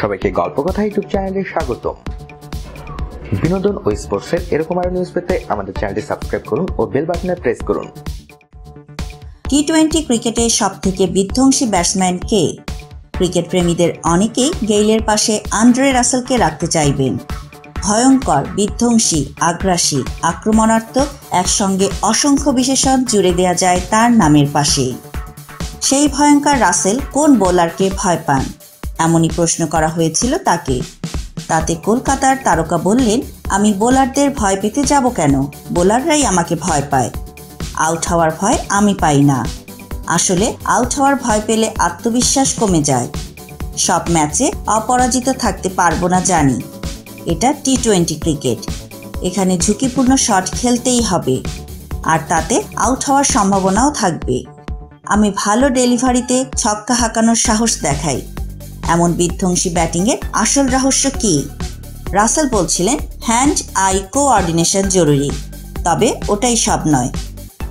সবাইকে গল্প কথা ইউটিউব চ্যানেলে স্বাগতম। বিনোদন ও স্পোর্টসের এরকম আরো নিউজ পেতে আমাদের চ্যানেলটি সাবস্ক্রাইব করুন ও বেল বাটনে প্রেস করুন। টি-20 ক্রিকেটের সবথেকে বিধ্বংসী ব্যাটসম্যান কে? ক্রিকেট প্রেমীদের অনেকেই গেইলের পাশে আন্দ্রে রাসেলকে রাখতে চাইবেন। ভয়ঙ্কর, বিধ্বংসী, আগ্রাসী, আক্রমণাত্মক, একসঙ্গে অসংখ্য বিশেষণ জুড়ে দেওয়া যায় তার নামের পাশে। সেই ভয়ঙ্কর রাসেল কোন বোলারকে ভয় পান? এমনই প্রশ্ন করা হয়েছিল তাকে। তাতে কলকাতার তারকা বললেন, আমি বোলারদের ভয় পেতে যাব কেন? বোলাররাই আমাকে ভয় পায়। আউট হওয়ার ভয় আমি পাই না। আসলে আউট হওয়ার ভয় পেলে আত্মবিশ্বাস কমে যায়। সব ম্যাচে অপরাজিত থাকতে পারবো না জানি। এটা টি-20 ক্রিকেট। এখানে ঝুঁকিপূর্ণ শট খেলতেই হবে, আর তাতে আউট হওয়ার সম্ভাবনাও থাকবে। আমি ভালো ডেলিভারিতে ছক্কা হাঁকানোর সাহস দেখাই। এমন বিধ্বংসী ব্যাটিংয়ের আসল রহস্য কি? রাসেল বলছিলেন, হ্যান্ড আই কোঅর্ডিনেশন জরুরি, তবে ওটাই সব নয়।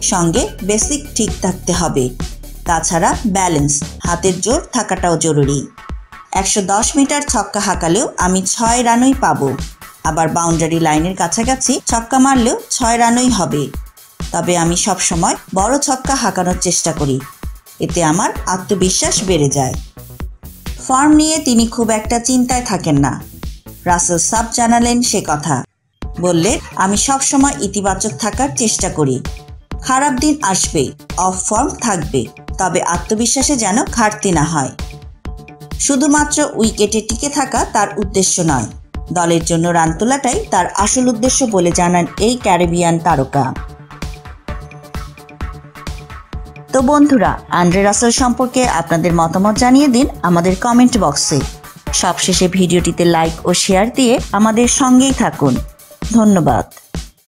সঙ্গে বেসিক ঠিক থাকতে হবে। তাছাড়া ব্যালেন্স, হাতের জোর থাকাটাও জরুরি। 110 মিটার ছক্কা হাঁকালেও আমি 6 রানই পাবো। আবার বাউন্ডারি লাইনের কাছাকাছি ছক্কা মারলেও 6 রানই হবে। তবে আমি সবসময় বড় ছক্কা হাঁকানোর চেষ্টা করি। এতে আমার আত্মবিশ্বাস বেড়ে যায়। ফর্ম নিয়ে তিনি খুব একটা চিন্তায় থাকেন না। রাসেল সাব জানালেন সে কথা। বললে, আমি সবসময় ইতিবাচক থাকার চেষ্টা করি। খারাপ দিন আসবে, অফ ফর্ম থাকবে, তবে আত্মবিশ্বাসে যেন ঘাটতি না হয়। শুধুমাত্র উইকেটে টিকে থাকা তার উদ্দেশ্য নয়, দলের জন্য রান তোলাটাই তার আসল উদ্দেশ্য বলে জানান এই ক্যারিবিয়ান তারকা। তো বন্ধুরা, আন্দ্রে রাসেল সম্পর্কে আপনাদের মতামত জানিয়ে দিন আমাদের কমেন্ট বক্সে। সবশেষে ভিডিওটিতে লাইক ও শেয়ার দিয়ে আমাদের সঙ্গেই থাকুন। ধন্যবাদ।